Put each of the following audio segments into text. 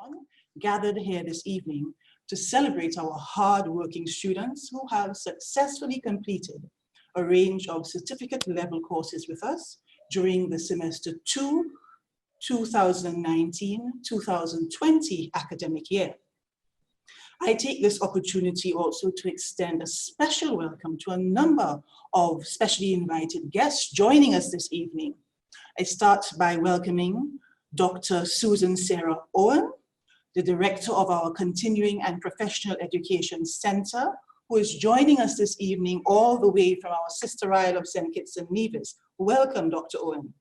everyone gathered here this evening to celebrate our hard-working students who have successfully completed a range of certificate-level courses with us during the semester 2, 2019-2020 academic year. I take this opportunity also to extend a special welcome to a number of specially invited guests joining us this evening. I start by welcoming Dr. Susan Sarah Owen, the Director of our Continuing and Professional Education Center, who is joining us this evening all the way from our sister isle of St. Kitts and Nevis. Welcome, Dr. Owen.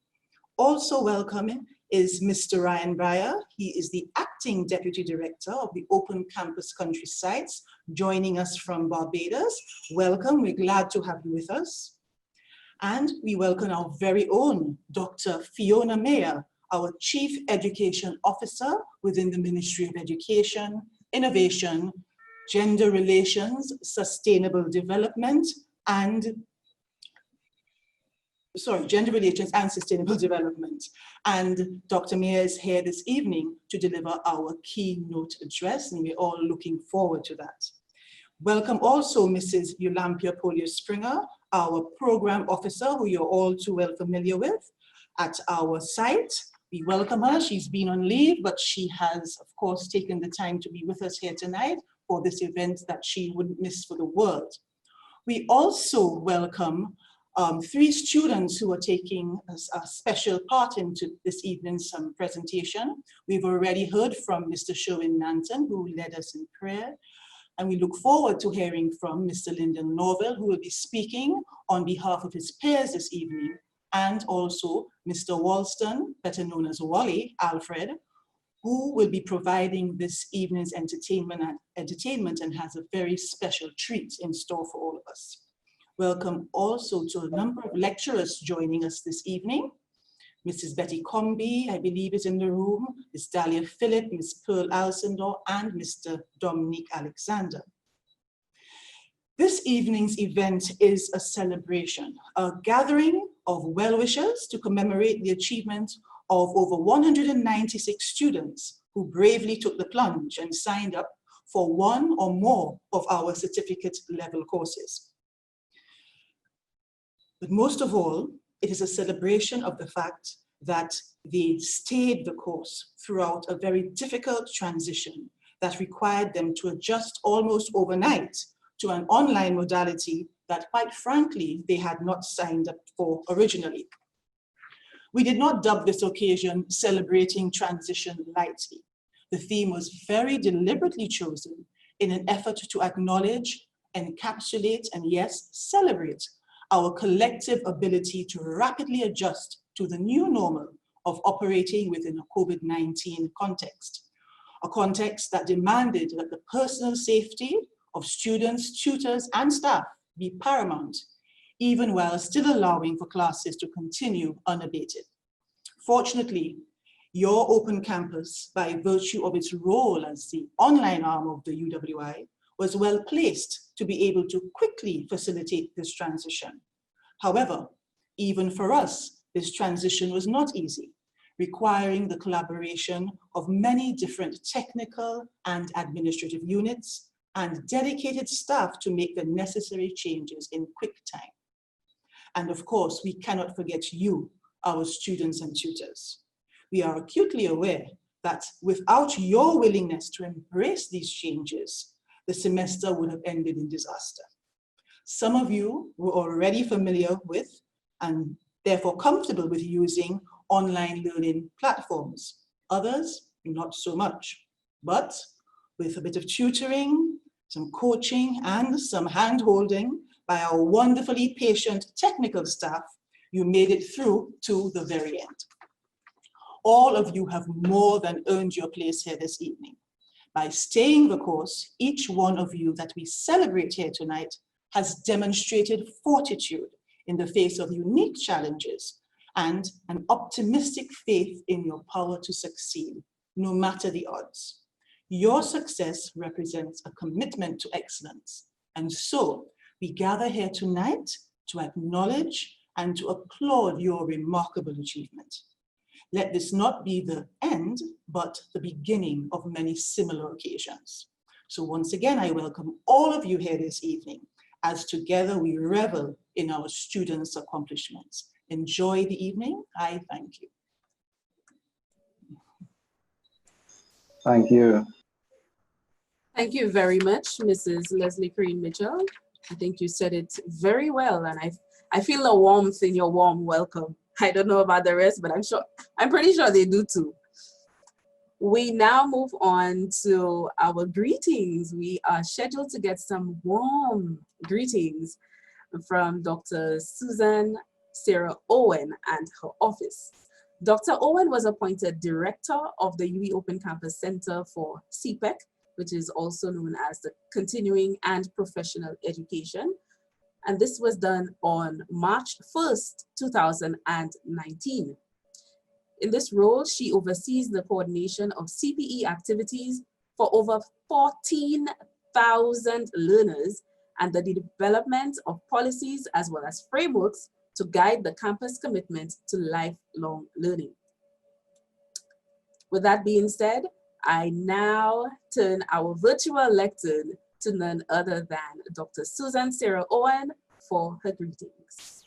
Also welcoming is Mr. Ryan Breyer. He is the Acting Deputy Director of the Open Campus Country Sites, joining us from Barbados. Welcome, we're glad to have you with us. And we welcome our very own Dr. Fiona Philip-Mayer, our Chief Education Officer within the Ministry of Education, Innovation, Gender Relations, Sustainable Development, and Gender Relations and Sustainable Development. And Dr. Mayer is here this evening to deliver our keynote address, and we're all looking forward to that. Welcome also Mrs. Eulampia Polio-Springer, our Program Officer, who you're all too well familiar with at our site. We welcome her. She's been on leave, but she has, of course, taken the time to be with us here tonight for this event that she wouldn't miss for the world. We also welcome 3 students who are taking a special part into this evening's presentation. We've already heard from Mr. Sherwin Nanton, who led us in prayer, and we look forward to hearing from Mr. Lyndon Norville, who will be speaking on behalf of his peers this evening, and also Mr. Walston, better known as Wally Alfred, who will be providing this evening's entertainment and has a very special treat in store for all of us. Welcome also to a number of lecturers joining us this evening. Mrs. Betty Comby, I believe, is in the room, Ms. Dahlia Phillip, Ms. Pearl Alcindor, and Mr. Dominique Alexander. This evening's event is a celebration, a gathering of well-wishers to commemorate the achievement of over 196 students who bravely took the plunge and signed up for one or more of our certificate-level courses. But most of all, it is a celebration of the fact that they stayed the course throughout a very difficult transition that required them to adjust almost overnight to an online modality that, quite frankly, they had not signed up for originally. We did not dub this occasion Celebrating Transition lightly. The theme was very deliberately chosen in an effort to acknowledge, encapsulate, and yes, celebrate our collective ability to rapidly adjust to the new normal of operating within a COVID-19 context, a context that demanded that the personal safety of students, tutors, and staff be paramount, even while still allowing for classes to continue unabated. Fortunately, your open campus, by virtue of its role as the online arm of the UWI, was well placed to be able to quickly facilitate this transition. However, even for us, this transition was not easy, requiring the collaboration of many different technical and administrative units and dedicated staff to make the necessary changes in quick time. And of course, we cannot forget you, our students and tutors. We are acutely aware that without your willingness to embrace these changes, the semester would have ended in disaster. Some of you were already familiar with and therefore comfortable with using online learning platforms. Others, not so much. But with a bit of tutoring, some coaching, and some hand-holding by our wonderfully patient technical staff, you made it through to the very end. All of you have more than earned your place here this evening. By staying the course, each one of you that we celebrate here tonight has demonstrated fortitude in the face of unique challenges and an optimistic faith in your power to succeed, no matter the odds. Your success represents a commitment to excellence. And so we gather here tonight to acknowledge and to applaud your remarkable achievement. Let this not be the end, but the beginning of many similar occasions. So once again, I welcome all of you here this evening as together we revel in our students' accomplishments. Enjoy the evening. I thank you. Thank you. Thank you very much, Mrs. Leslie Green Mitchell. I think you said it very well, and I feel the warmth in your warm welcome. I don't know about the rest, but I'm pretty sure they do too. We now move on to our greetings. We are scheduled to get some warm greetings from Dr. Susan Sarah Owen and her office. Dr. Owen was appointed director of the UWI Open Campus Center for CPEC, which is also known as the Continuing and Professional Education. And this was done on March 1st, 2019. In this role, she oversees the coordination of CPE activities for over 14,000 learners and the development of policies as well as frameworks to guide the campus commitment to lifelong learning. With that being said, I now turn our virtual lectern to none other than Dr. Susan Sarah Owen for her greetings.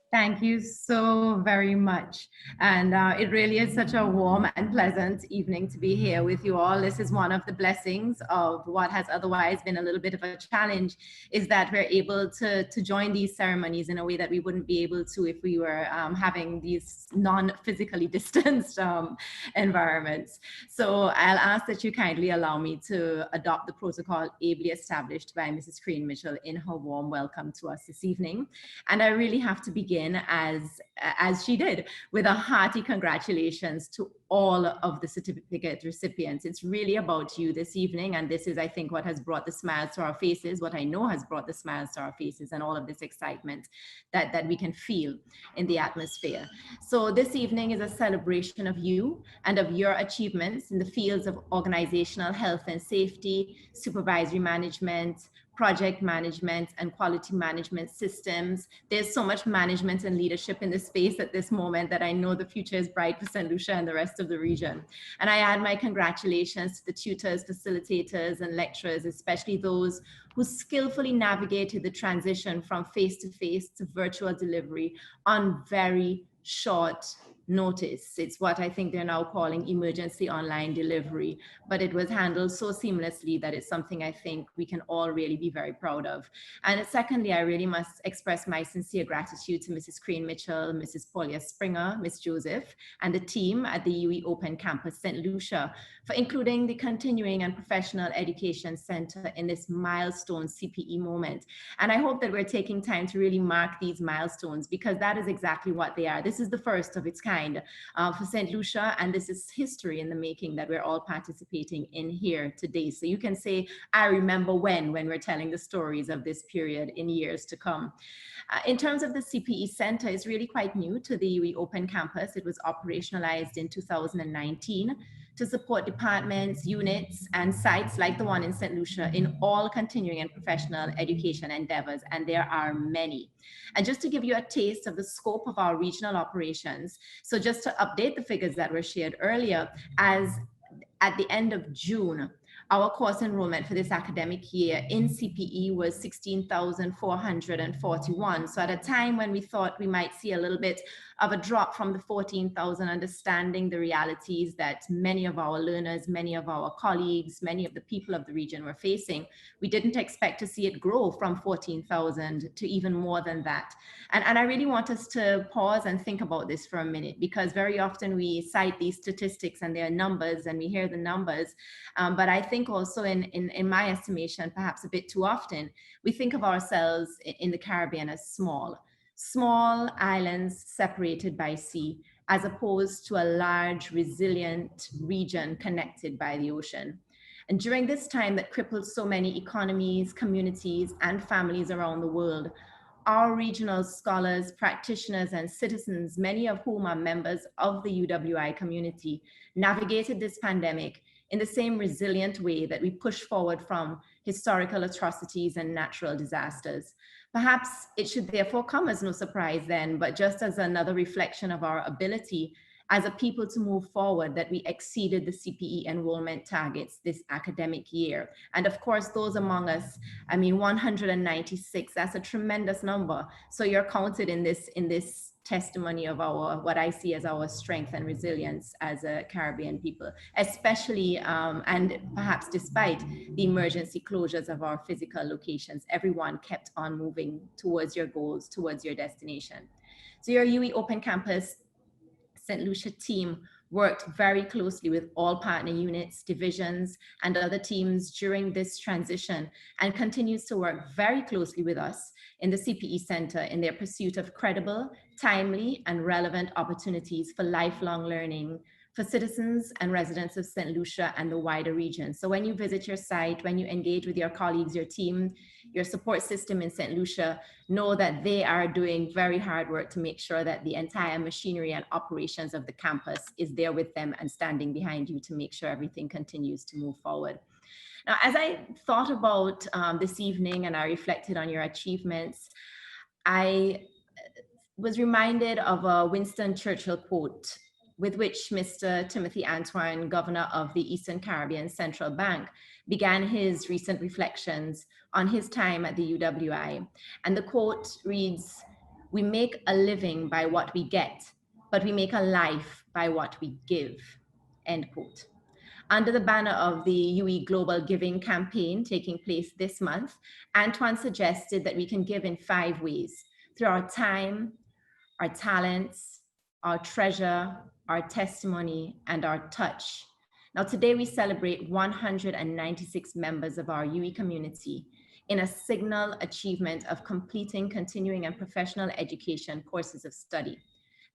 Thank you so very much. And it really is such a warm and pleasant evening to be here with you all. This is one of the blessings of what has otherwise been a little bit of a challenge, is that we're able to join these ceremonies in a way that we wouldn't be able to if we were having these non-physically distanced environments. So I'll ask that you kindly allow me to adopt the protocol ably established by Mrs. Green Mitchell in her warm welcome to us this evening. And I really have to begin as she did, with a hearty congratulations to all of the certificate recipients. It's really about you this evening, and this is, I think, what has brought the smiles to our faces, what I know has brought the smiles to our faces, and all of this excitement that we can feel in the atmosphere. So this evening is a celebration of you and of your achievements in the fields of organizational health and safety, supervisory management, project management, and quality management systems. There's so much management and leadership in this space at this moment that I know the future is bright for St. Lucia and the rest of the region. And I add my congratulations to the tutors, facilitators, and lecturers, especially those who skillfully navigated the transition from face-to-face to virtual delivery on very short notice. It's what I think they're now calling emergency online delivery, but it was handled so seamlessly that it's something I think we can all really be very proud of. And secondly, I really must express my sincere gratitude to Mrs. Green Mitchell, Mrs. Paulia Springer, Ms. Joseph, and the team at the UWI Open Campus St. Lucia for including the Continuing and Professional Education Center in this milestone CPE moment. And I hope that we're taking time to really mark these milestones, because that is exactly what they are. This is the first of its kind for St. Lucia, and this is history in the making that we're all participating in here today. So you can say, I remember when we're telling the stories of this period in years to come. In terms of the CPE Center, it's really quite new to the UWI Open Campus. It was operationalized in 2019 to support departments, units, and sites like the one in St. Lucia in all continuing and professional education endeavors, and there are many. And just to give you a taste of the scope of our regional operations, so just to update the figures that were shared earlier, as at the end of June, our course enrollment for this academic year in CPE was 16,441. So at a time when we thought we might see a little bit of a drop from the 14,000, understanding the realities that many of our learners, many of our colleagues, many of the people of the region were facing, we didn't expect to see it grow from 14,000 to even more than that. And I really want us to pause and think about this for a minute, because very often we cite these statistics and their numbers and we hear the numbers, but I think also in my estimation, perhaps a bit too often, we think of ourselves in the Caribbean as small islands separated by sea, as opposed to a large, resilient region connected by the ocean. And during this time that crippled so many economies, communities, and families around the world, our regional scholars, practitioners, and citizens, many of whom are members of the UWI community, navigated this pandemic in the same resilient way that we push forward from historical atrocities and natural disasters. Perhaps it should therefore come as no surprise then, but just as another reflection of our ability as a people to move forward that we exceeded the CPE enrollment targets this academic year. And of course, those among us, I mean, 196, that's a tremendous number. So you're counted in this testimony of our, what I see as our strength and resilience as a Caribbean people, especially, and perhaps despite the emergency closures of our physical locations, everyone kept on moving towards your goals, towards your destination. So your UE Open Campus St. Lucia team worked very closely with all partner units, divisions, and other teams during this transition, and continues to work very closely with us in the CPE Center in their pursuit of credible, timely, and relevant opportunities for lifelong learning for citizens and residents of St. Lucia and the wider region. So when you visit your site, when you engage with your colleagues, your team, your support system in St. Lucia, know that they are doing very hard work to make sure that the entire machinery and operations of the campus is there with them and standing behind you to make sure everything continues to move forward. Now, as I thought about this evening and I reflected on your achievements, I was reminded of a Winston Churchill quote with which Mr. Timothy Antoine, governor of the Eastern Caribbean Central Bank, began his recent reflections on his time at the UWI. And the quote reads, "We make a living by what we get, but we make a life by what we give," end quote. Under the banner of the UE Global Giving campaign taking place this month, Antoine suggested that we can give in 5 ways: through our time, our talents, our treasure, our testimony, and our touch. Now today we celebrate 196 members of our UE community in a signal achievement of completing continuing and professional education courses of study.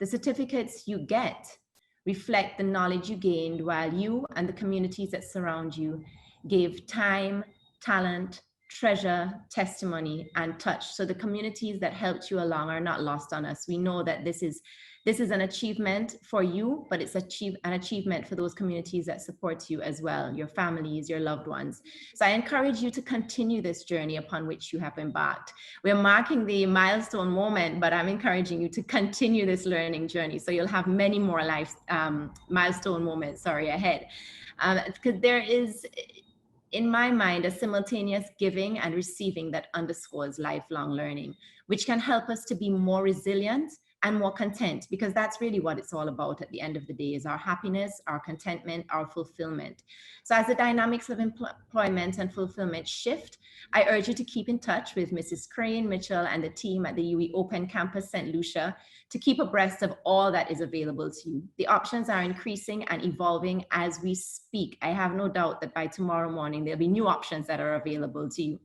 The certificates you get reflect the knowledge you gained while you and the communities that surround you gave time, talent, treasure, testimony, and touch. So the communities that helped you along are not lost on us. We know that this is an achievement for you, but it's an achievement for those communities that support you as well, your families, your loved ones. So I encourage you to continue this journey upon which you have embarked. We're marking the milestone moment, but I'm encouraging you to continue this learning journey. So you'll have many more milestone moments, ahead. Because there is, in my mind, a simultaneous giving and receiving that underscores lifelong learning, which can help us to be more resilient and more content, because that's really what it's all about at the end of the day, is our happiness, our contentment, our fulfillment. So as the dynamics of employment and fulfillment shift, I urge you to keep in touch with Mrs. Crane Mitchell and the team at the UE Open Campus St. Lucia to keep abreast of all that is available to you. The options are increasing and evolving as we speak. I have no doubt that by tomorrow morning, there'll be new options that are available to you.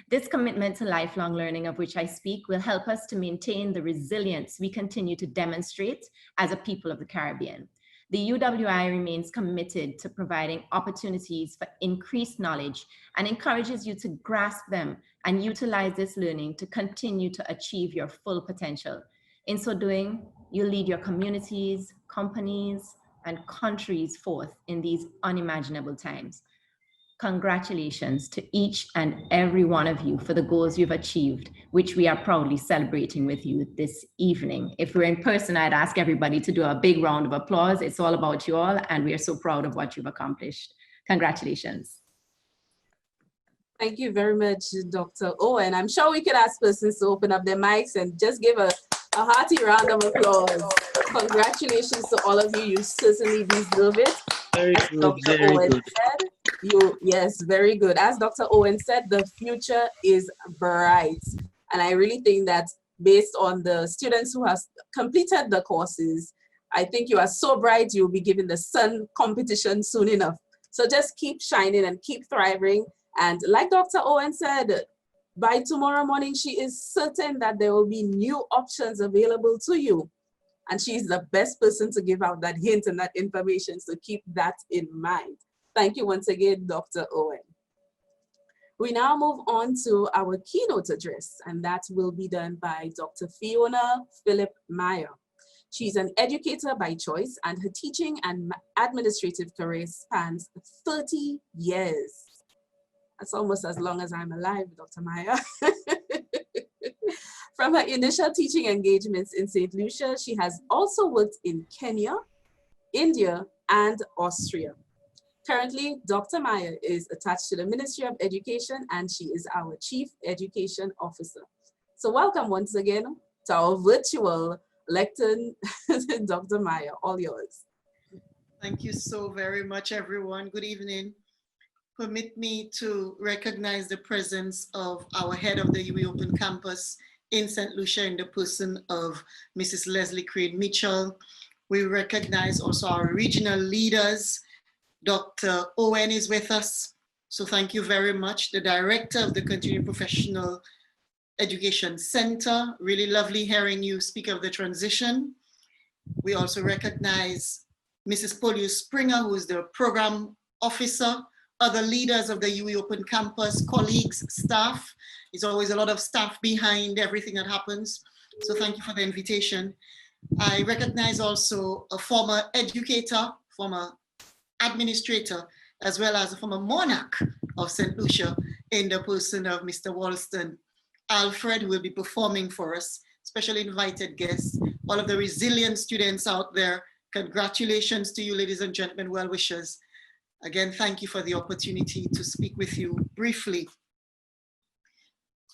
This commitment to lifelong learning of which I speak will help us to maintain the resilience we continue to demonstrate as a people of the Caribbean. The UWI remains committed to providing opportunities for increased knowledge and encourages you to grasp them and utilize this learning to continue to achieve your full potential. In so doing, you lead your communities, companies, and countries forth in these unimaginable times. Congratulations to each and every one of you for the goals you've achieved, which we are proudly celebrating with you this evening. If we're in person, I'd ask everybody to do a big round of applause. It's all about you all, and we are so proud of what you've accomplished. Congratulations. Thank you very much, Dr. Owen. I'm sure we could ask persons to open up their mics and just give a hearty round of applause. Congratulations to all of you. You certainly deserve it. Very As good, Dr. very Owen good. said, yes, very good. As Dr. Owen said, the future is bright. And I really think that based on the students who have completed the courses, I think you are so bright, you'll be given the sun competition soon enough. So just keep shining and keep thriving. And like Dr. Owen said, by tomorrow morning, she is certain that there will be new options available to you. And she's the best person to give out that hint and that information, so keep that in mind. Thank you once again, Dr. Owen. We now move on to our keynote address, and that will be done by Dr. Fiona Philip-Mayer. She's an educator by choice, and her teaching and administrative career spans 30 years. That's almost as long as I'm alive, Dr. Mayer. From her initial teaching engagements in St. Lucia, she has also worked in Kenya, India, and Austria. Currently, Dr. Mayer is attached to the Ministry of Education and she is our Chief Education Officer. So welcome once again to our virtual lectern, Dr. Mayer, all yours. Thank you so very much, everyone. Good evening. Permit me to recognize the presence of our head of the UWI Open Campus in St. Lucia in the person of Mrs. Leslie Crane Mitchell. We recognize also our regional leaders. Dr. Owen is with us. So thank you very much. The director of the Continuing Professional Education Center. Really lovely hearing you speak of the transition. We also recognize Mrs. Polio Springer, who is the program officer, other leaders of the UWI Open Campus, colleagues, staff. There's always a lot of staff behind everything that happens. So thank you for the invitation. I recognize also a former educator, former administrator, as well as a former monarch of St. Lucia in the person of Mr. Walston Alfred, who will be performing for us, special invited guests, all of the resilient students out there. Congratulations to you, ladies and gentlemen, well-wishers. Again, thank you for the opportunity to speak with you briefly.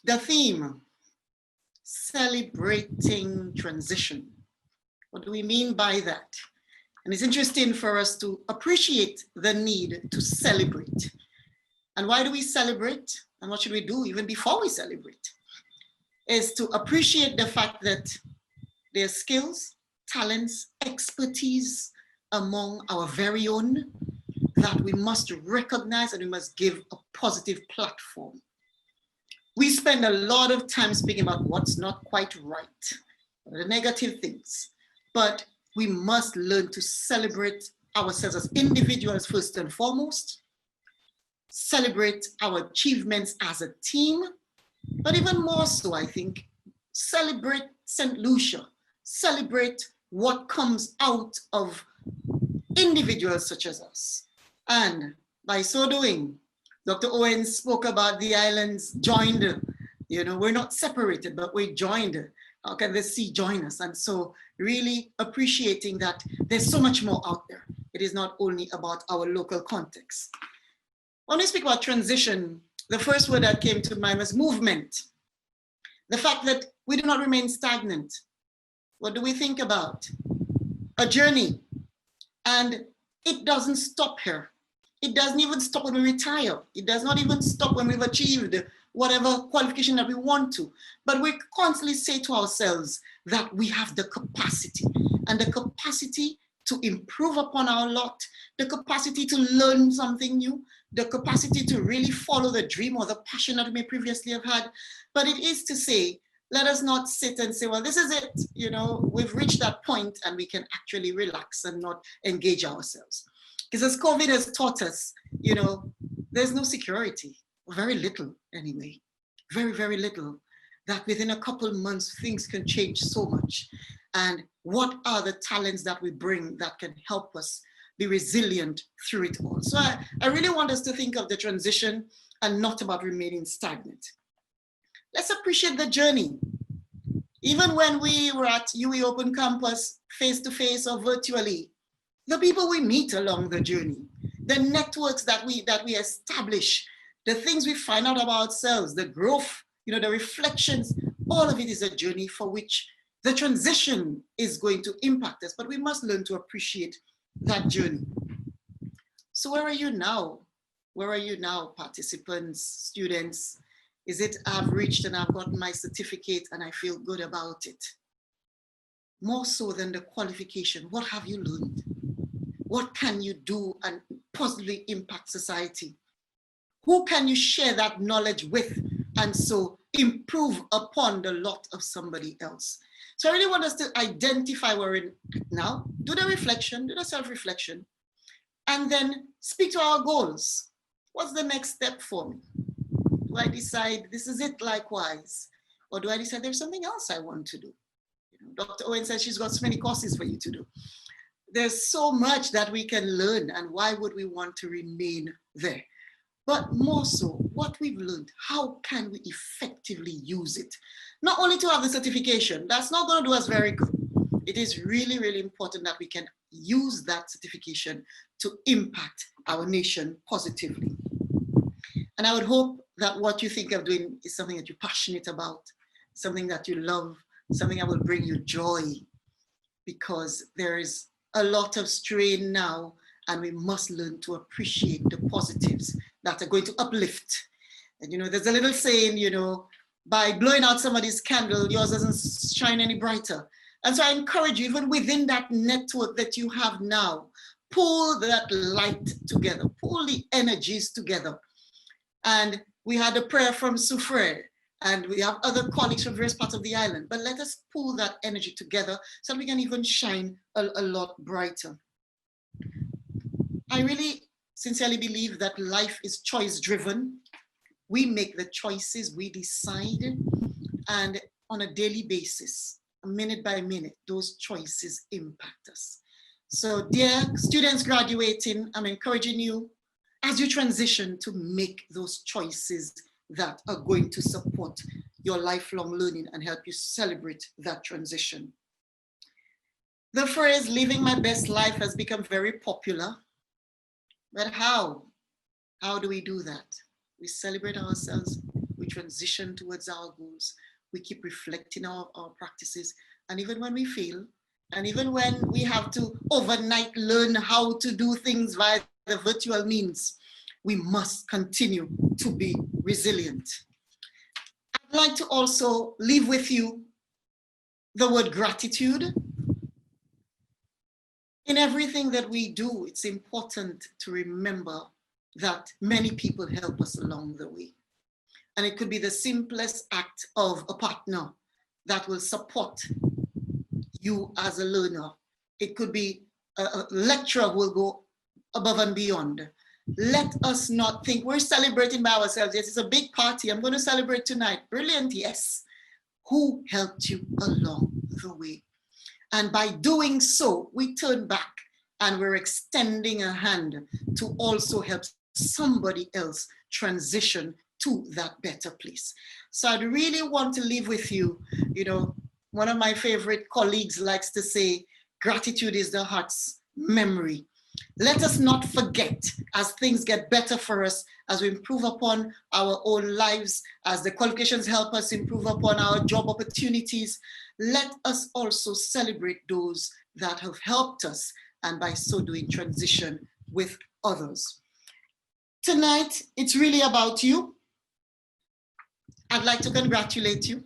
The theme, celebrating transition. What do we mean by that? And it's interesting for us to appreciate the need to celebrate. And why do we celebrate? And what should we do even before we celebrate? Is to appreciate the fact that there's skills, talents, expertise among our very own that we must recognize and we must give a positive platform. We spend a lot of time speaking about what's not quite right, the negative things, but we must learn to celebrate ourselves as individuals first and foremost, celebrate our achievements as a team, but even more so, I think, celebrate St. Lucia, celebrate what comes out of individuals such as us. And by so doing, Dr. Owen spoke about the islands joined, you know, we're not separated, but we're joined. How can the sea join us? And so really appreciating that there's so much more out there. It is not only about our local context. When we speak about transition, the first word that came to mind was movement. The fact that we do not remain stagnant. What do we think about? A journey. And it doesn't stop here. It doesn't even stop when we retire. It does not even stop when we've achieved whatever qualification that we want to. But we constantly say to ourselves that we have the capacity, and the capacity to improve upon our lot, the capacity to learn something new, the capacity to really follow the dream or the passion that we may previously have had. But it is to say, let us not sit and say, well, this is it, you know, we've reached that point and we can actually relax and not engage ourselves. Because as COVID has taught us, you know, there's no security, very little anyway, very, very little, that within a couple months, things can change so much. And what are the talents that we bring that can help us be resilient through it all? So I really want us to think of the transition and not about remaining stagnant. Let's appreciate the journey. Even when we were at UWI Open Campus, face-to-face or virtually, the people we meet along the journey, the networks that we establish, the things we find out about ourselves, the growth, you know, the reflections, all of it is a journey for which the transition is going to impact us, but we must learn to appreciate that journey. So where are you now? Where are you now, participants, students? Is it I've reached and I've gotten my certificate and I feel good about it? More so than the qualification, what have you learned? What can you do and positively impact society? Who can you share that knowledge with and so improve upon the lot of somebody else? So I really want us to identify where we're in now, do the reflection, do the self-reflection, and then speak to our goals. What's the next step for me? Do I decide this is it likewise? Or do I decide there's something else I want to do? You know, Dr. Owen says she's got so many courses for you to do. There's so much that we can learn, and why would we want to remain there? But more so, what we've learned, how can we effectively use it? Not only to have the certification, that's not going to do us very good. it is really, really important that we can use that certification to impact our nation positively. And I would hope that what you think of doing is something that you're passionate about, something that you love, something that will bring you joy, because there is a lot of strain now, and we must learn to appreciate the positives that are going to uplift. And you know, there's a little saying, you know, by blowing out somebody's candle, yours doesn't shine any brighter. And so I encourage you, even within that network that you have now, pull that light together, pull the energies together. And we had a prayer from Soufriere, and we have other colleagues from various parts of the island, but let us pull that energy together so that we can even shine a lot brighter. I really sincerely believe that life is choice driven. We make the choices, we decide, and on a daily basis, minute by minute, those choices impact us. So dear students graduating, I'm encouraging you as you transition to make those choices that are going to support your lifelong learning and help you celebrate that transition. The phrase living my best life has become very popular, but how? How do we do that? We celebrate ourselves, we transition towards our goals, we keep reflecting our practices, and even when we fail, and even when we have to overnight learn how to do things via the virtual means, we must continue to be resilient. I'd like to also leave with you the word gratitude. In everything that we do, it's important to remember that many people help us along the way. And it could be the simplest act of a partner that will support you as a learner. It could be a lecturer who will go above and beyond. Let us not think we're celebrating by ourselves. Yes, it's a big party. I'm going to celebrate tonight. Brilliant, yes. Who helped you along the way? And by doing so, we turn back and we're extending a hand to also help somebody else transition to that better place. So I'd really want to leave with you, you know, one of my favorite colleagues likes to say, gratitude is the heart's memory. Let us not forget as things get better for us, as we improve upon our own lives, as the qualifications help us improve upon our job opportunities. Let us also celebrate those that have helped us, and by so doing, transition with others. Tonight, it's really about you. I'd like to congratulate you.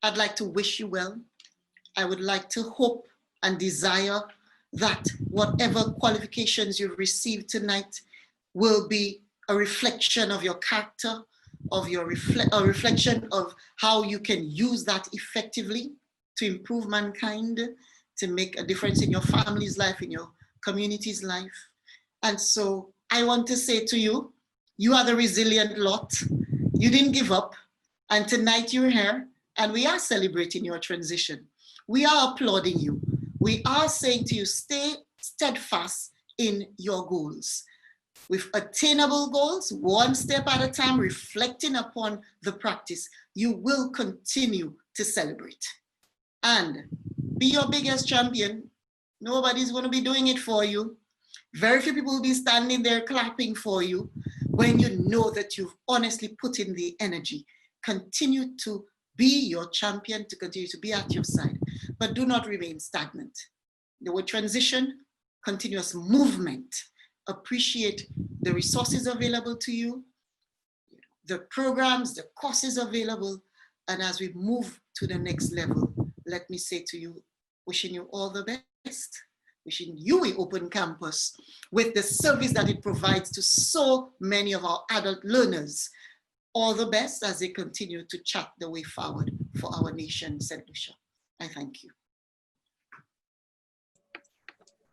I'd like to wish you well. I would like to hope and desire that whatever qualifications you've received tonight will be a reflection of your character, of your a reflection of how you can use that effectively to improve mankind, to make a difference in your family's life, in your community's life. And so I want to say to you, you are the resilient lot. You didn't give up. And tonight you're here and we are celebrating your transition. We are applauding you. We are saying to you, stay steadfast in your goals. With attainable goals, one step at a time, reflecting upon the practice, you will continue to celebrate. And be your biggest champion. Nobody's going to be doing it for you. Very few people will be standing there clapping for you when you know that you've honestly put in the energy. Continue to be your champion, to continue to be at your side, but do not remain stagnant. The word transition, continuous movement. Appreciate the resources available to you, the programs, the courses available, and as we move to the next level, let me say to you, wishing you all the best, wishing you an open campus with the service that it provides to so many of our adult learners. All the best as they continue to chart the way forward for our nation, said Lucia. I thank you.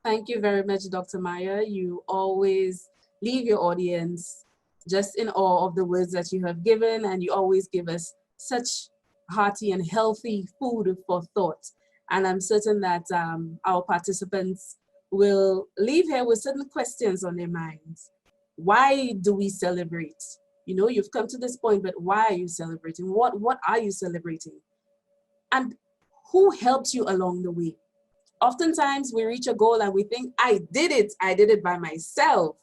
Thank you very much, Dr. Mayer. You always leave your audience just in awe of the words that you have given, and you always give us such hearty and healthy food for thought. And I'm certain that our participants will leave here with certain questions on their minds. Why do we celebrate? You know, you've come to this point, but why are you celebrating? What are you celebrating? And who helped you along the way? Oftentimes we reach a goal and we think, I did it by myself.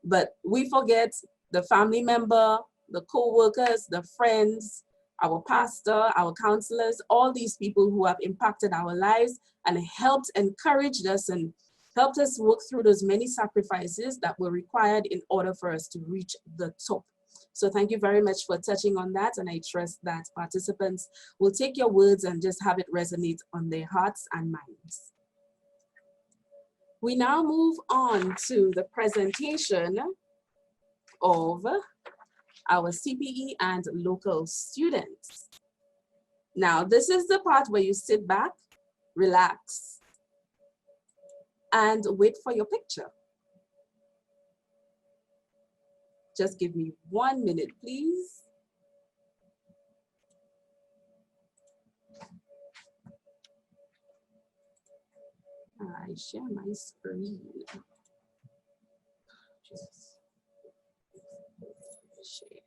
But we forget the family member, the co-workers, the friends, our pastor, our counselors, all these people who have impacted our lives and helped, encouraged us and helped us work through those many sacrifices that were required in order for us to reach the top. So thank you very much for touching on that. And I trust that participants will take your words and just have it resonate on their hearts and minds. We now move on to the presentation of our CPE and local students. Now, this is the part where you sit back, relax, and wait for your picture. Just give me 1 minute, please. I share my screen. Just share.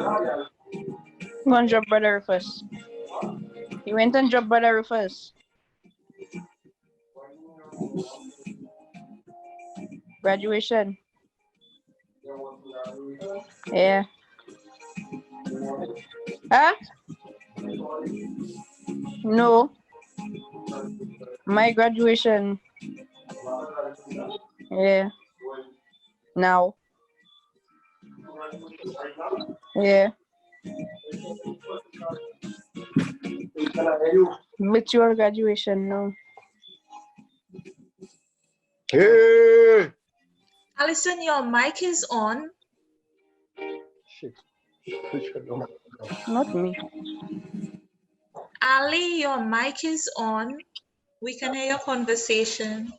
Go and drop Brother Rufus. He went and dropped Brother Rufus. Graduation. Yeah. Huh? No. My graduation. Yeah. Now. Yeah. But your graduation, no. Hey! Alison, your mic is on. Shit. Not me. Ali, your mic is on. We can hear your conversation.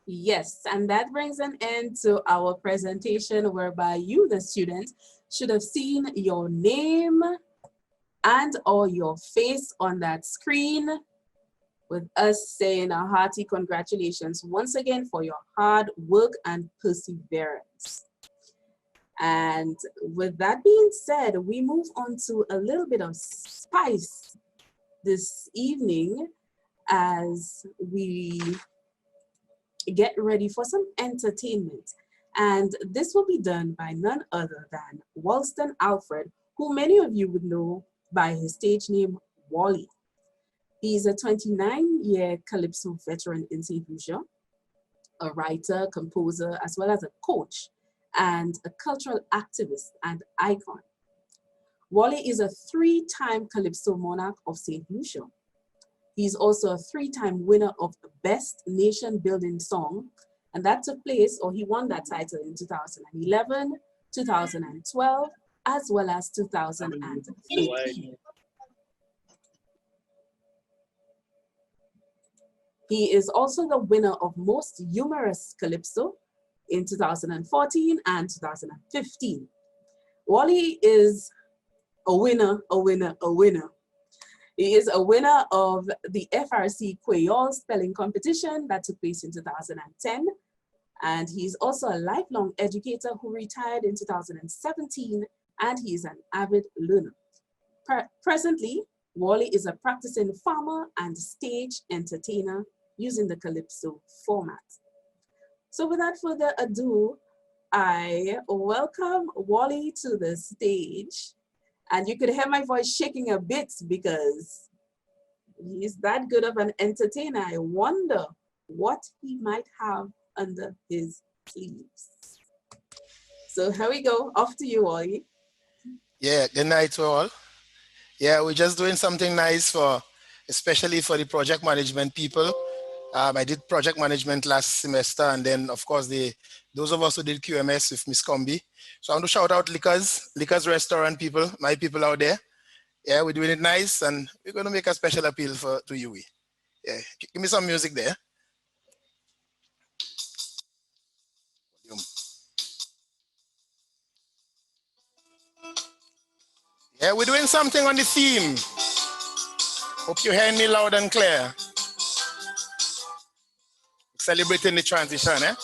Yes, and that brings an end to our presentation whereby you, the student, should have seen your name and or your face on that screen with us saying a hearty congratulations once again for your hard work and perseverance. And with that being said, we move on to a little bit of spice this evening as we get ready for some entertainment. And this will be done by none other than Walston Alfred, who many of you would know by his stage name, Wally. He's a 29-year Calypso veteran in St. Lucia, a writer, composer, as well as a coach, and a cultural activist and icon. Wally is a 3-time Calypso Monarch of St. Lucia. He's also a 3-time winner of the Best Nation Building Song, and that took place, or he won that title in 2011, 2012, as well as 2013. He is also the winner of Most Humorous Calypso in 2014 and 2015. Wally is a winner, a winner, a winner. He is a winner of the FRC Creole Spelling Competition that took place in 2010. And he's also a lifelong educator who retired in 2017, and he is an avid learner. Presently, Wally is a practicing farmer and stage entertainer using the Calypso format. So without further ado, I welcome Wally to the stage. And you could hear my voice shaking a bit because he's that good of an entertainer. I wonder what he might have under his sleeves. So here we go, off to you, Wally. Yeah, good night to all. Yeah, we're just doing something nice especially for the project management people. I did project management last semester, and then of course those of us who did QMS with Miss Combi. So I want to shout out Liquors Restaurant people, my people out there. Yeah, we're doing it nice, and we're going to make a special appeal to UWI. Yeah, give me some music there. Yeah, we're doing something on the theme. Hope you're hearing me loud and clear. Celebrating the transition, eh?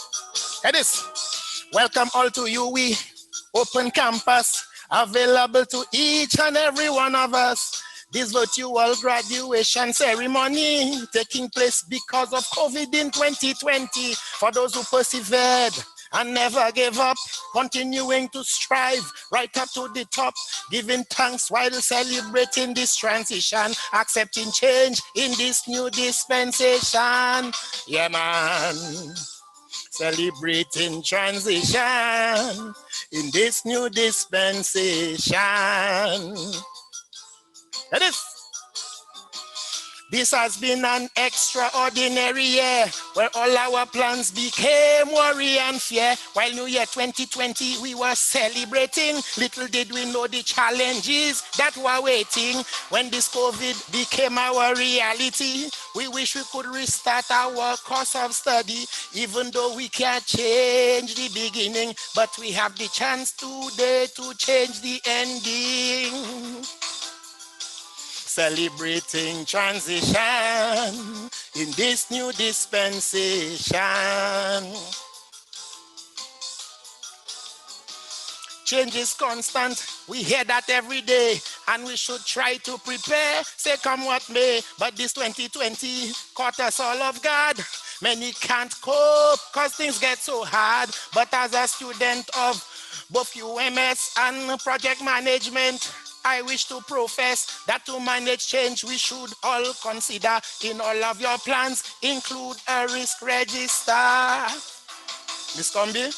Hear this. Welcome all to UWI Open Campus, available to each and every one of us. This virtual graduation ceremony taking place because of COVID in 2020. For those who persevered and never gave up, continuing to strive right up to the top, giving thanks while celebrating this transition, accepting change in this new dispensation. Yeah, man. Celebrating transition in this new dispensation. That is. This has been an extraordinary year where all our plans became worry and fear. While New Year 2020 we were celebrating, little did we know the challenges that were waiting. When this COVID became our reality, we wish we could restart our course of study, even though we can't change the beginning, but we have the chance today to change the ending. Celebrating transition in this new dispensation. Change is constant, we hear that every day, and we should try to prepare, say come what may. But this 2020 caught us all off guard. Many can't cope because things get so hard. But as a student of both UMS and project management, I wish to profess that to manage change, we should all consider in all of your plans, include a risk register. Miss Combi,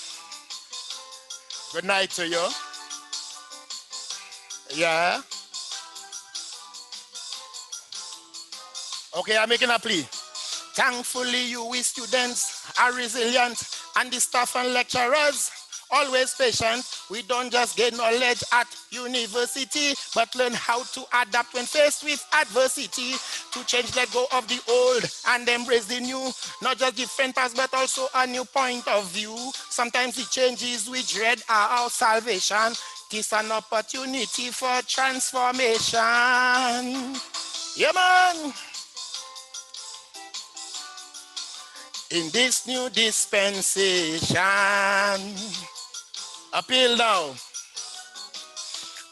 good night to you. Yeah. Okay, I'm making a plea. Thankfully, UWI students are resilient, and the staff and lecturers always patient. We don't just gain knowledge at university, but learn how to adapt when faced with adversity. To change, let go of the old and embrace the new. Not just different paths, but also a new point of view. Sometimes the changes we dread are our salvation. It is an opportunity for transformation. Yeah, man. In this new dispensation, appeal now.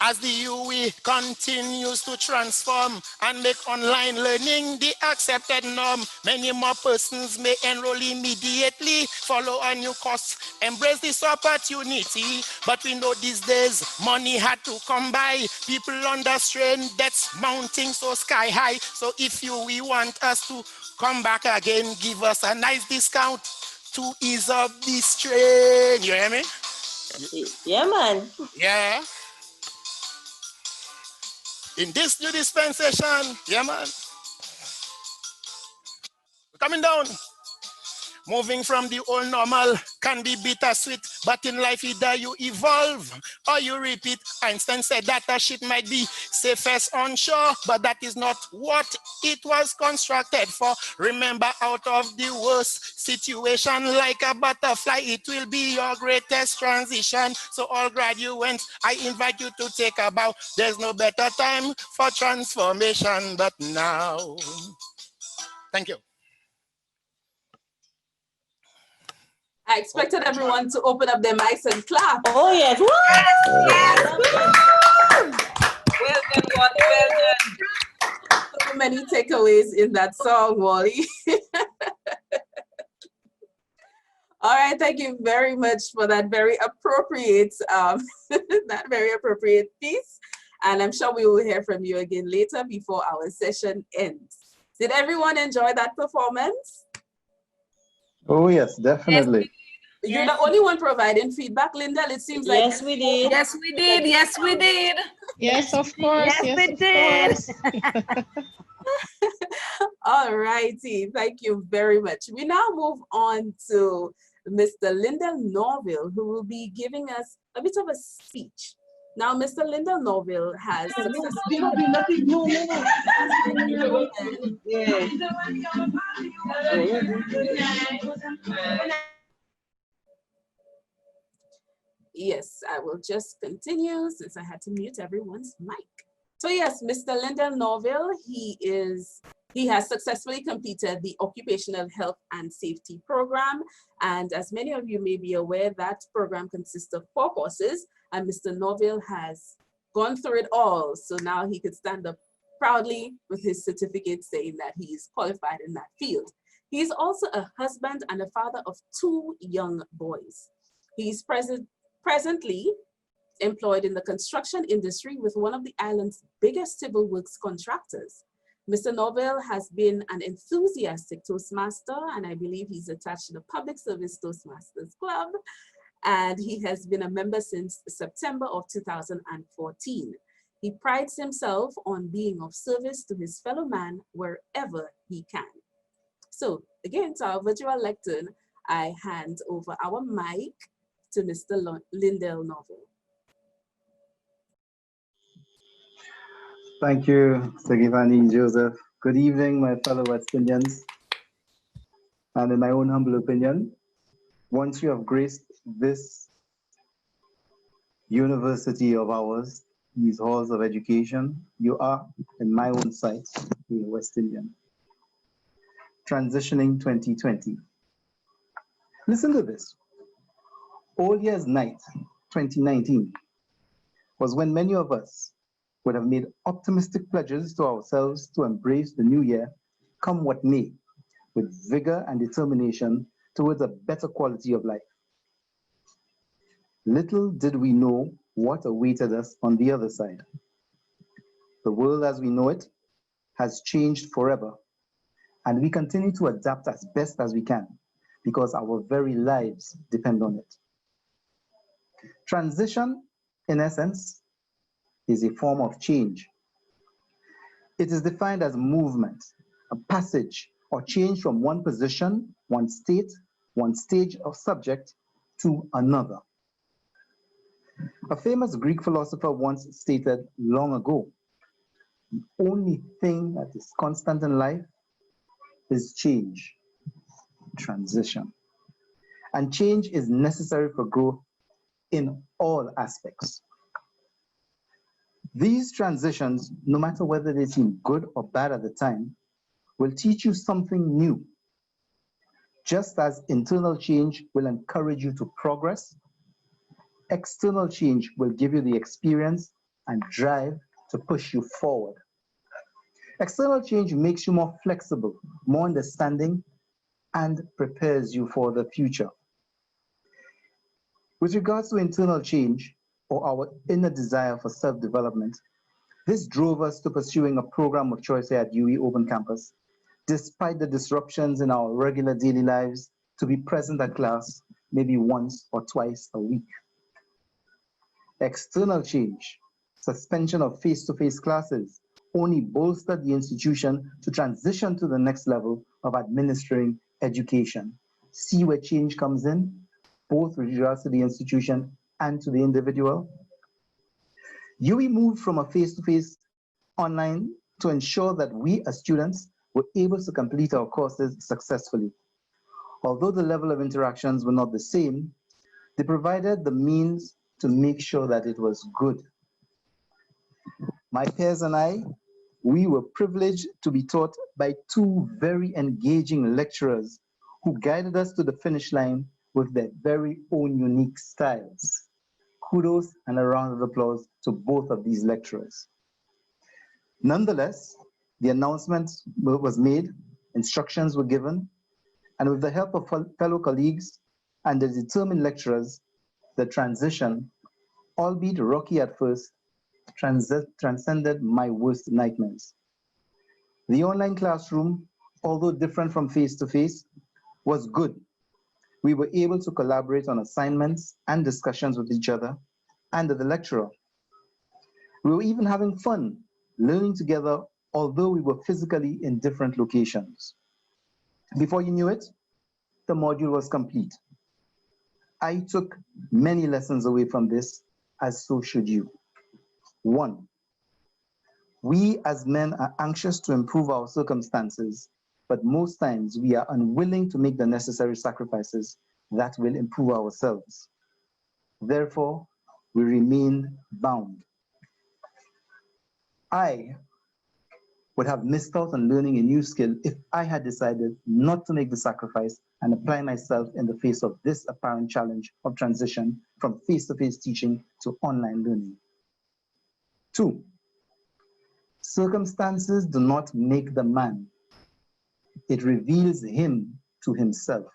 As the UWI continues to transform and make online learning the accepted norm, many more persons may enroll immediately, follow a new course, embrace this opportunity. But we know these days money had to come by, people under strain, debts mounting so sky high. So if we want us to come back again, give us a nice discount to ease up the strain. You hear me? Yeah, man. Yeah. In this new dispensation, yeah, man. Coming down. Moving from the old normal can be bittersweet, but in life either you evolve or you repeat. Einstein said that a ship might be safest on shore, but that is not what it was constructed for. Remember, out of the worst situation, like a butterfly, it will be your greatest transition. So all graduates, I invite you to take a bow. There's no better time for transformation but now. Thank you. I expected everyone to open up their mics and clap. Oh, yes. Woo! Yes. Well done, Wally. Well done. So many takeaways in that song, Wally. All right, thank you very much for that very appropriate, that very appropriate piece. And I'm sure we will hear from you again later before our session ends. Did everyone enjoy that performance? Oh, yes, definitely. You're the only one providing feedback, Linda. It seems like Yes, we did. Yes, we did. Yes, we did. Yes, of course. Yes, we did. All righty. Thank you very much. We now move on to Mr. Lyndall Norville, who will be giving us a bit of a speech. Now, Mr. Lyndall Norville has successfully... Yes, I will just continue since I had to mute everyone's mic. So yes, Mr. Lyndall Norville, he has successfully completed the Occupational Health and Safety Program. And as many of you may be aware, that program consists of 4 courses, and Mr. Norville has gone through it all. So now he could stand up proudly with his certificate saying that he is qualified in that field. He is also a husband and a father of 2 young boys. He's presently employed in the construction industry with one of the island's biggest civil works contractors. Mr. Norville has been an enthusiastic Toastmaster, and I believe he's attached to the Public Service Toastmasters Club, and he has been a member since September of 2014. He prides himself on being of service to his fellow man wherever he can. So again, to our virtual lectern, I hand over our mic to Mr. Lyndall Norville. Thank you, Sagivani Joseph. Good evening, my fellow West Indians. And in my own humble opinion, once you have graced this university of ours, these halls of education, you are, in my own sight, a West Indian. Transitioning 2020. Listen to this. All Year's Night 2019 was when many of us would have made optimistic pledges to ourselves to embrace the new year, come what may, with vigor and determination towards a better quality of life. Little did we know what awaited us on the other side. The world as we know it has changed forever, and we continue to adapt as best as we can because our very lives depend on it. Transition, in essence, is a form of change. It is defined as movement, a passage, or change from one position, one state, one stage of subject to another. A famous Greek philosopher once stated long ago, the only thing that is constant in life is change, transition. And change is necessary for growth in all aspects. These transitions, no matter whether they seem good or bad at the time, will teach you something new. Just as internal change will encourage you to progress, external change will give you the experience and drive to push you forward. External change makes you more flexible, more understanding, and prepares you for the future. With regards to internal change, or our inner desire for self-development, this drove us to pursuing a program of choice here at UWI Open Campus, despite the disruptions in our regular daily lives, to be present at class maybe once or twice a week. External change, suspension of face-to-face classes, only bolstered the institution to transition to the next level of administering education. See where change comes in, both with regards to the institution and to the individual. UWI moved from a face-to-face online to ensure that we as students were able to complete our courses successfully. Although the level of interactions were not the same, they provided the means to make sure that it was good. My peers and I, we were privileged to be taught by two very engaging lecturers who guided us to the finish line with their very own unique styles. Kudos and a round of applause to both of these lecturers. Nonetheless, the announcement was made, instructions were given, and with the help of fellow colleagues and the determined lecturers, the transition, albeit rocky at first, transcended my worst nightmares. The online classroom, although different from face-to-face, was good. We were able to collaborate on assignments and discussions with each other and the lecturer. We were even having fun, learning together, although we were physically in different locations. Before you knew it, the module was complete. I took many lessons away from this, as so should you. 1, we as men are anxious to improve our circumstances, but most times we are unwilling to make the necessary sacrifices that will improve ourselves. Therefore, we remain bound. I would have missed out on learning a new skill if I had decided not to make the sacrifice and apply myself in the face of this apparent challenge of transition from face-to-face teaching to online learning. 2, circumstances do not make the man. It reveals him to himself.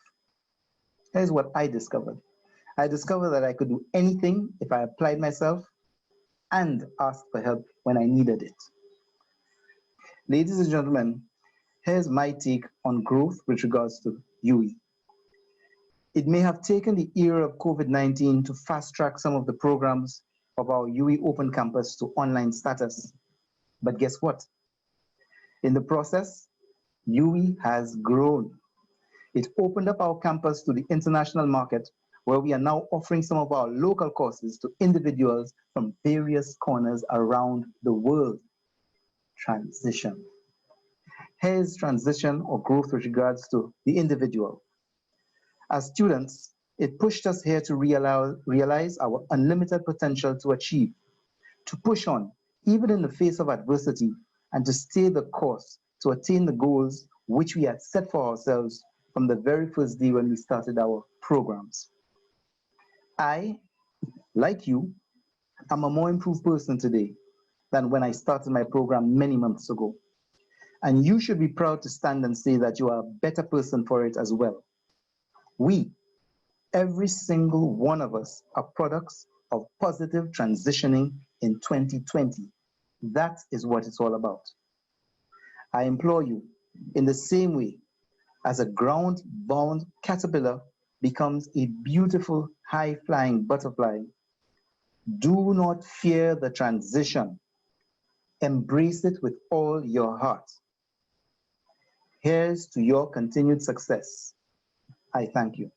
Here's what I discovered. I discovered that I could do anything if I applied myself and asked for help when I needed it. Ladies and gentlemen, here's my take on growth with regards to UWI. It may have taken the era of COVID-19 to fast-track some of the programs of our UWI Open Campus to online status. But guess what? In the process, UWI has grown. It opened up our campus to the international market, where we are now offering some of our local courses to individuals from various corners around the world. Transition. Here's transition or growth with regards to the individual. As students, it pushed us here to realize our unlimited potential to achieve, to push on, even in the face of adversity, and to stay the course to attain the goals which we had set for ourselves from the very first day when we started our programs. I, like you, am a more improved person today than when I started my program many months ago. And you should be proud to stand and say that you are a better person for it as well. We, every single one of us, are products of positive transitioning in 2020. That is what it's all about. I implore you, in the same way as a ground-bound caterpillar becomes a beautiful high-flying butterfly, do not fear the transition. Embrace it with all your heart. Here's to your continued success. I thank you.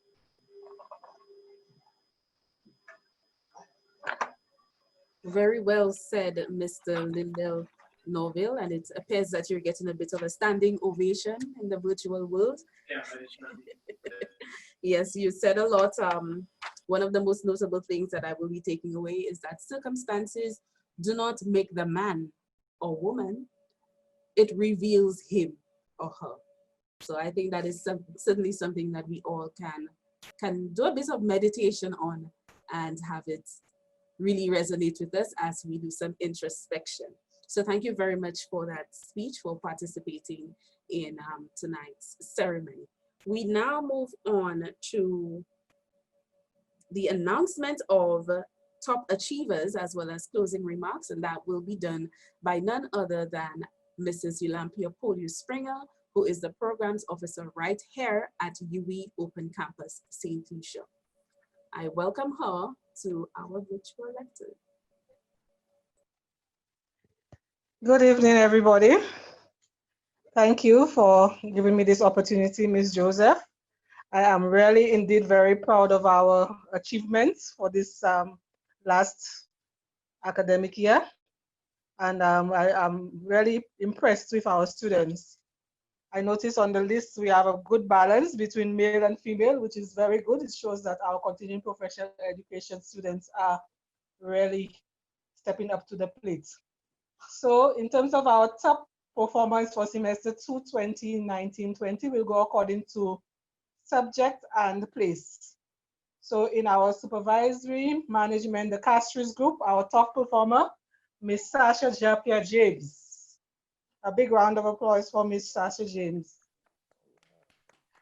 Very well said, Mr. Lindell Norville, and it appears that you're getting a bit of a standing ovation in the virtual world. Yeah, yes, you said a lot. One of the most notable things that I will be taking away is that circumstances do not make the man or woman, it reveals him or her. So I think that is certainly something that we all can do a bit of meditation on and have it really resonate with us as we do some introspection. So thank you very much for that speech, for participating in tonight's ceremony. We now move on to the announcement of top achievers as well as closing remarks, and that will be done by none other than Mrs. Yulampia Poliu-Springer, who is the Programs Officer right here at UWI Open Campus, St. Lucia. I welcome her to our virtual lecture. Good evening, everybody. Thank you for giving me this opportunity, Ms. Joseph. I am really indeed very proud of our achievements for this last academic year. And I am really impressed with our students. I notice on the list we have a good balance between male and female, which is very good. It shows that our continuing professional education students are really stepping up to the plate. So in terms of our top performance for semester 2, 2019-20, will go according to subject and place. So in our supervisory management, the Castries group, our top performer, Ms. Sasha Japia James. A big round of applause for Ms. Sasha James.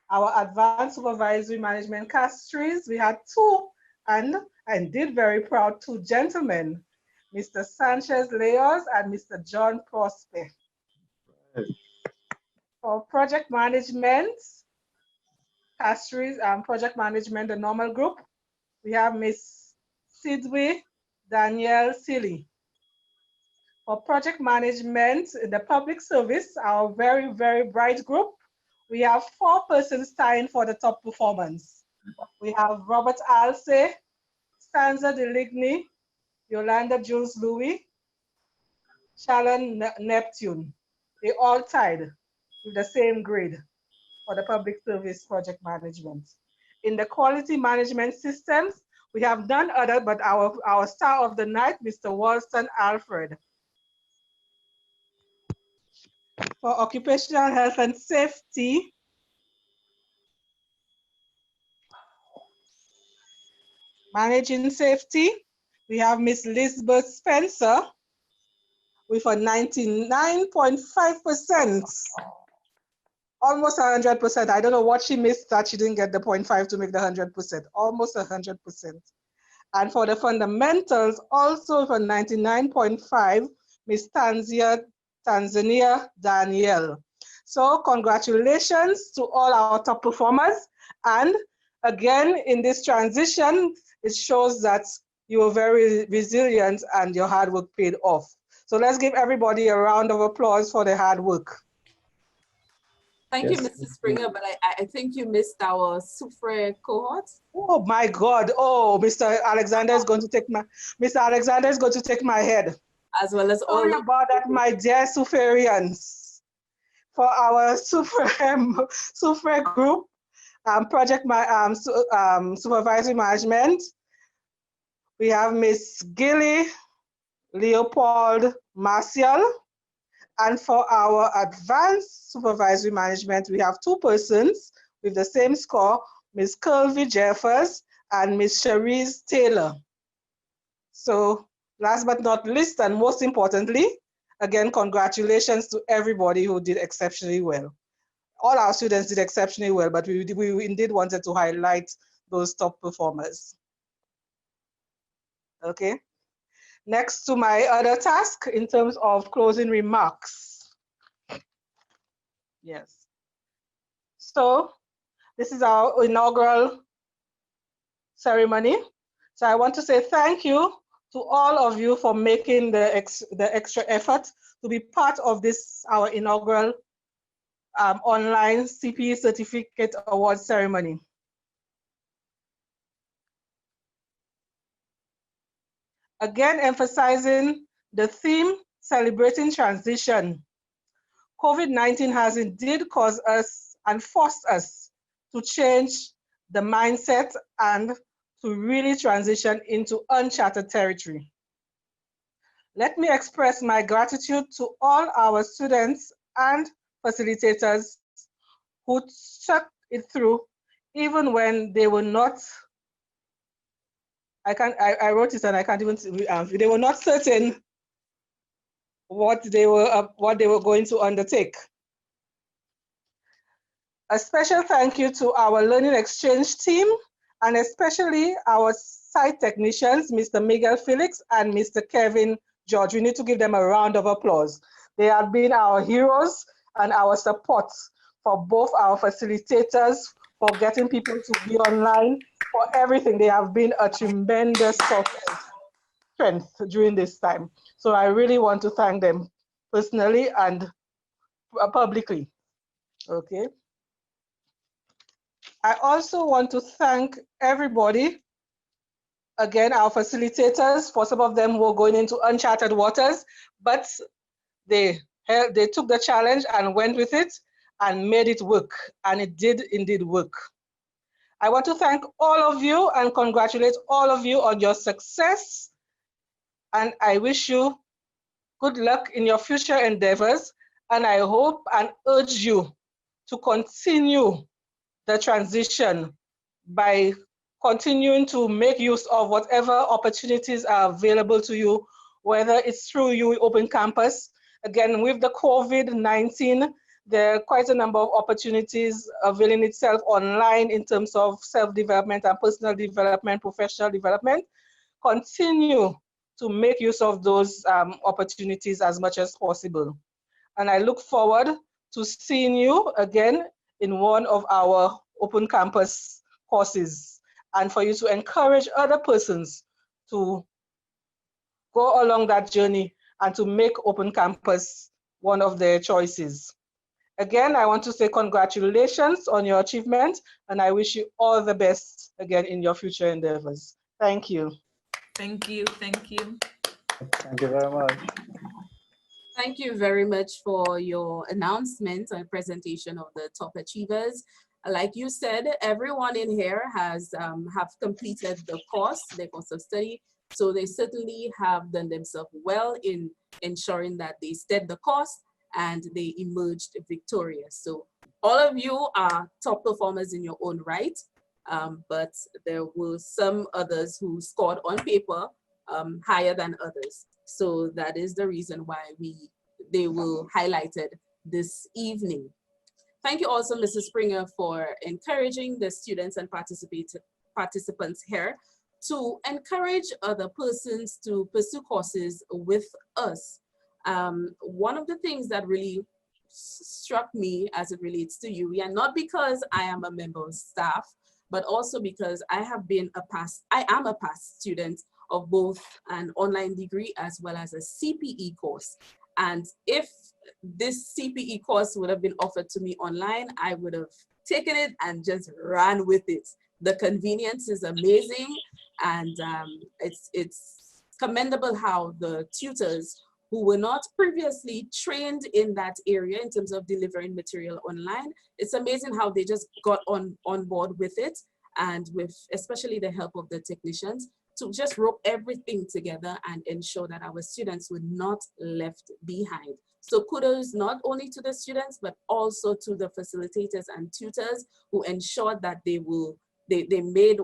Our advanced supervisory management Castries, we had two, and indeed very proud, two gentlemen, Mr. Sanchez Leos and Mr. John Prosper. For project management, Castries project management, the normal group, we have Ms. Sidwe Danielle Silly. For project management, the public service, our very, very bright group, we have 4 persons tying for the top performance. We have Robert Alce, Stanza Deligny, Yolanda Jules Louis, Shalon Neptune. They all tied with the same grade for the public service project management. In the quality management systems, we have none other but our star of the night, Mr. Walston Alfred. For occupational health and safety, managing safety, we have Miss Lisbeth Spencer with a 99.5%, almost 100%. I don't know what she missed that she didn't get the 0.5 to make the 100%, almost 100%. And for the fundamentals, also with a 99.5, Miss Tanzania Danielle. So congratulations to all our top performers. And again, in this transition, it shows that you were very resilient and your hard work paid off. So let's give everybody a round of applause for their hard work. Thank you, Mrs. Springer, but I think you missed our Soufre cohort. Oh my God. Oh, Mr. Alexander is going to take my head. As well as all about that, my dear Soufrians. For our Soufre group, project supervisory management, we have Miss Gilly Leopold Martial. And for our advanced supervisory management, we have 2 persons with the same score, Miss Kirby Jeffers and Miss Cherise Taylor. So last but not least, and most importantly, again, congratulations to everybody who did exceptionally well. All our students did exceptionally well, but we indeed wanted to highlight those top performers. Okay. Next to my other task in terms of closing remarks. Yes. So this is our inaugural ceremony. So I want to say thank you to all of you for making the extra effort to be part of this, our inaugural online CPE Certificate Award ceremony. Again, emphasizing the theme, celebrating transition. COVID-19 has indeed caused us and forced us to change the mindset and to really transition into uncharted territory. Let me express my gratitude to all our students and facilitators who stuck it through, even when they were not I wrote it and I can't even, they were not certain what they were going to undertake. A special thank you to our Learning Exchange team, and especially our site technicians, Mr. Miguel Felix and Mr. Kevin George. We need to give them a round of applause. They have been our heroes and our support for both our facilitators, for getting people to be online, for everything. They have been a tremendous source of strength during this time. So I really want to thank them personally and publicly. Okay. I also want to thank everybody, again, our facilitators, for some of them who were going into uncharted waters, but they took the challenge and went with it and made it work, and it did indeed work. I want to thank all of you and congratulate all of you on your success, and I wish you good luck in your future endeavors, and I hope and urge you to continue the transition by continuing to make use of whatever opportunities are available to you, whether it's through UWI Open Campus. Again, with the COVID-19, there are quite a number of opportunities availing itself online in terms of self-development and personal development, professional development. Continue to make use of those opportunities as much as possible. And I look forward to seeing you again in one of our open campus courses, and for you to encourage other persons to go along that journey and to make open campus one of their choices. Again, I want to say congratulations on your achievement, and I wish you all the best again in your future endeavors. Thank you. Thank you. Thank you. Thank you very much. Thank you very much for your announcement and presentation of the top achievers. Like you said, everyone in here has have completed the course, their course of study. So they certainly have done themselves well in ensuring that they stead the course and they emerged victorious. So all of you are top performers in your own right, but there were some others who scored on paper higher than others. So that is the reason why they were highlighted this evening. Thank you also, Mrs. Springer, for encouraging the students and participants here to encourage other persons to pursue courses with us. One of the things that really struck me as it relates to UWI, and not because I am a member of staff, but also because I am a past student of both an online degree as well as a CPE course. And if this CPE course would have been offered to me online, I would have taken it and just ran with it. The convenience is amazing, and it's commendable how the tutors who were not previously trained in that area in terms of delivering material online, it's amazing how they just got on board with it, and with especially the help of the technicians, to just rope everything together and ensure that our students were not left behind. So kudos not only to the students, but also to the facilitators and tutors who ensured that they made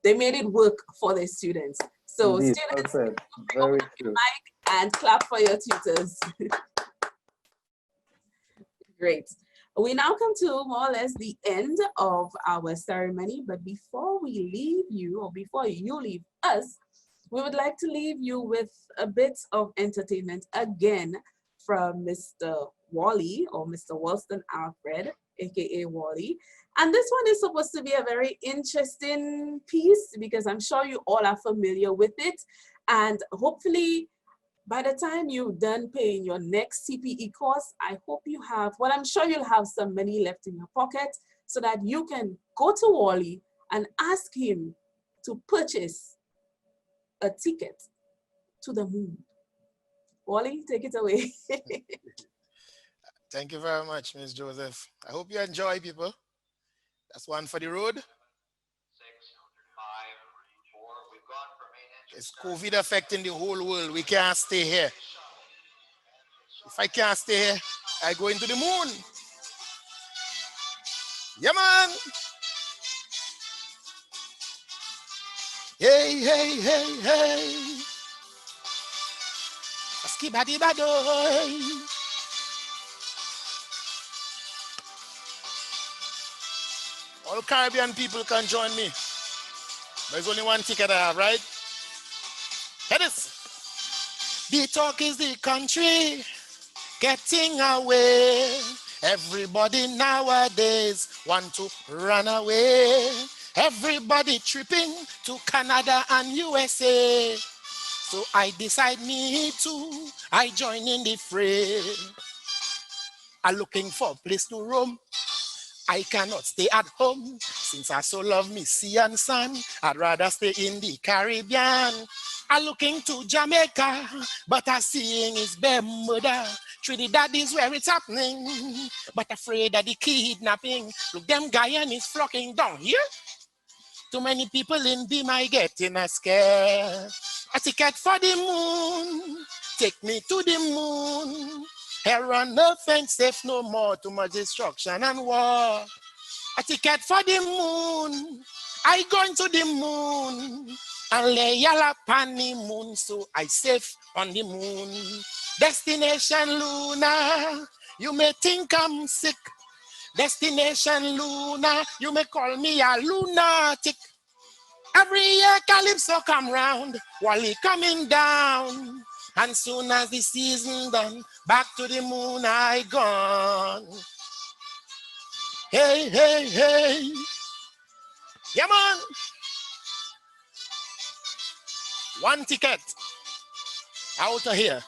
it work for their students. So Indeed, students, perfect. Very true. mic and clap for your tutors. Great. We now come to more or less the end of our ceremony, but before we leave you, or before you leave us, we would like to leave you with a bit of entertainment again from Mr. Wally, or Mr. Walston Alfred, aka Wally. And this one is supposed to be a very interesting piece because I'm sure you all are familiar with it. And hopefully, by the time you're done paying your next CPE course, I hope you have, well, I'm sure you'll have some money left in your pocket so that you can go to Wally and ask him to purchase a ticket to the moon. Wally, take it away. Thank you very much, Ms. Joseph. I hope you enjoy, people. That's one for the road. It's COVID affecting the whole world. We can't stay here. If I can't stay here, I go into the moon. Yeah, man. Hey, hey, hey, hey. Skibadi-badoy. All Caribbean people can join me. There's only one ticket I have, right? Hear this. The talk is the country getting away. Everybody nowadays want to run away. Everybody tripping to Canada and USA. So I decide me too. I join in the fray. I'm looking for a place to roam. I cannot stay at home. Since I so love me sea and sun, I'd rather stay in the Caribbean. I'm looking to Jamaica, but I'm seeing is Bermuda. Trinidad is where it's happening, but afraid of the kidnapping. Look, them Guyana is flocking down here. Too many people in Beam, I getting a scare. A ticket for the moon, take me to the moon. Here on earth ain't safe no more, too much destruction and war. A ticket for the moon, I going to the moon. And lay yalla upon the moon, so I safe on the moon. Destination Luna, you may think I'm sick. Destination Luna, you may call me a lunatic. Every year Calypso come round, while he coming down. And soon as the season done, back to the moon I gone. Hey, hey, hey. Yeah, man. One ticket out of here.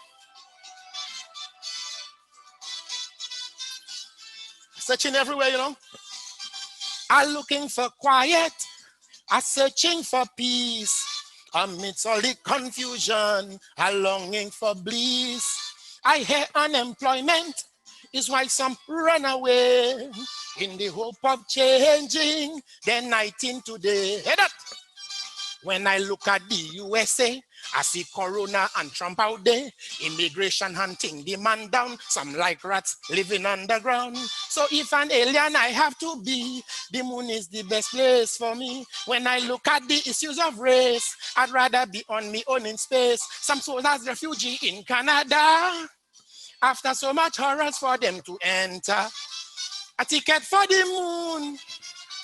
Searching everywhere, you know. I'm looking for quiet. I'm searching for peace. Amidst all the confusion, I'm longing for bliss. I hear unemployment is why some run away in the hope of changing their night into day. Hear that? When I look at the USA, I see Corona and Trump out there. Immigration hunting the man down. Some like rats living underground. So if an alien I have to be, the moon is the best place for me. When I look at the issues of race, I'd rather be on my own in space. Some soldiers refugee in Canada. After so much horrors for them to enter. A ticket for the moon.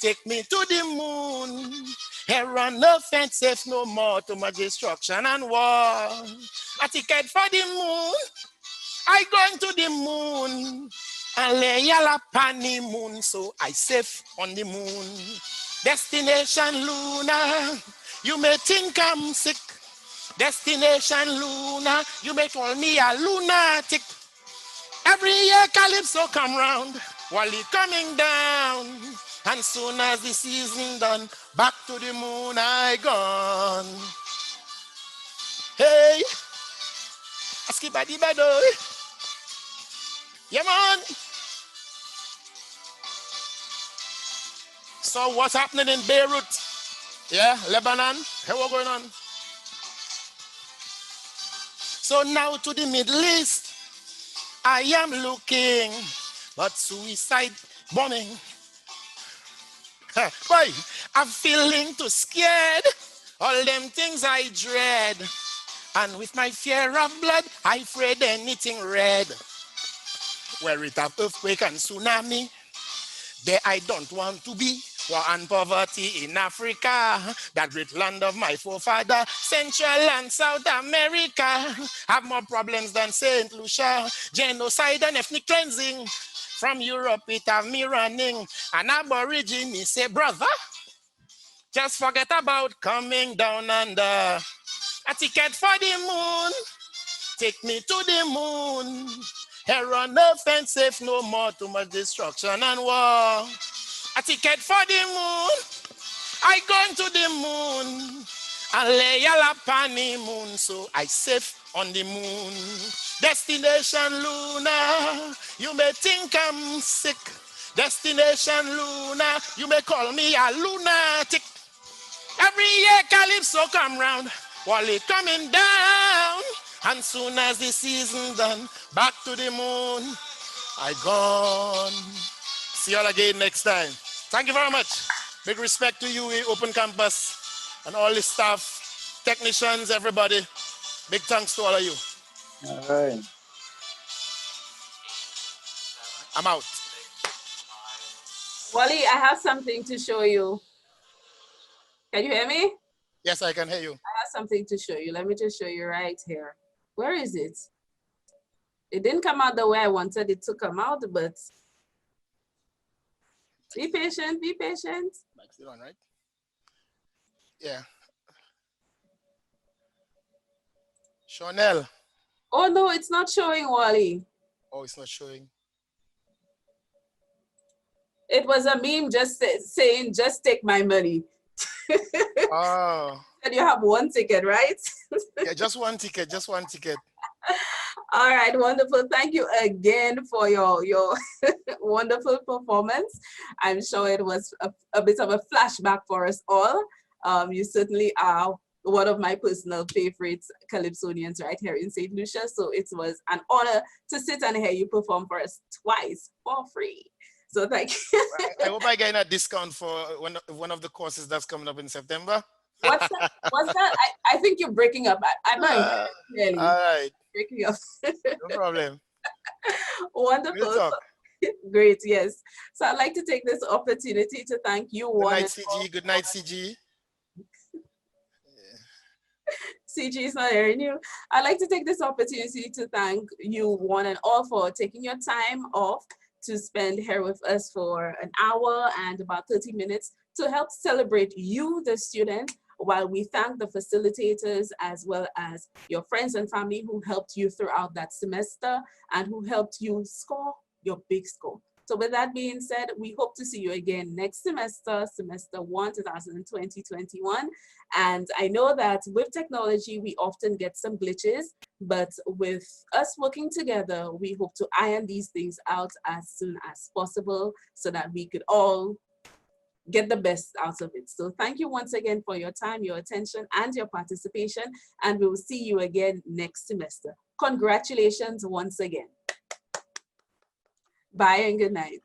Take me to the moon. Here on earth ain't safe no more, too much destruction and war. A ticket for the moon. I going to the moon. And lay yalla upon the moon, so I safe on the moon. Destination Luna, you may think I'm sick. Destination Luna, you may call me a lunatic. Every year Calypso come round, while he coming down. And soon as the season done, back to the moon I gone. Hey, Skibadi-badoy. Yeah, man. So what's happening in Beirut? Yeah, Lebanon. How what's going on? So now to the Middle East, I am looking, but suicide bombing. Boy, I'm feeling too scared. All them things I dread. And with my fear of blood, I afraid anything red. Where it have earthquake and tsunami, there I don't want to be. War and poverty in Africa, that great land of my forefather. Central and South America have more problems than St. Lucia. Genocide and ethnic cleansing. From Europe, it have me running. An aborigine say, brother, just forget about coming down under. A ticket for the moon, take me to the moon. Here on earth ain't safe no more, too much destruction and war. A ticket for the moon, I going to the moon. And lay yalla upon the moon, so I safe on the moon. Destination Luna, you may think I'm sick. Destination Luna, you may call me a lunatic. Every year Calypso come round, while it coming down. And soon as the season done, back to the moon, I gone. See you all again next time. Thank you very much. Big respect to you, Open Campus. and all the staff, technicians, everybody. Big thanks to all of you. All right. I'm out. Wally, I have something to show you. Can you hear me? Yes, I can hear you. I have something to show you. Let me just show you right here. Where is it? It didn't come out the way I wanted it to come out, but be patient, be patient. Mike's still on, right? Yeah. Chanel. Oh no, it's not showing, Wally. Oh, it's not showing. It was a meme just saying, just take my money. Oh. And you have one ticket, right? Yeah, just one ticket, just one ticket. All right, wonderful. Thank you again for your wonderful performance. I'm sure it was a bit of a flashback for us all. You certainly are one of my personal favorites Calypsonians right here in St. Lucia. So it was an honor to sit and hear you perform for us twice for free. So thank you. I hope I get a discount for one of the courses that's coming up in September. What's that? What's that? I think you're breaking up. I'm not clearly. All right. Breaking up. No problem. Wonderful. Great, yes. So I'd like to take this opportunity to thank you. Good night, CG. Good night, CG. CG is not hearing you. I'd like to take this opportunity to thank you one and all for taking your time off to spend here with us for an hour and about 30 minutes to help celebrate you, the student, while we thank the facilitators as well as your friends and family who helped you throughout that semester and who helped you score your big score. So with that being said, we hope to see you again next semester, semester 1, 2020-21. And I know that with technology, we often get some glitches, but with us working together, we hope to iron these things out as soon as possible so that we could all get the best out of it. So thank you once again for your time, your attention, and your participation. And we will see you again next semester. Congratulations once again. Bye and good night.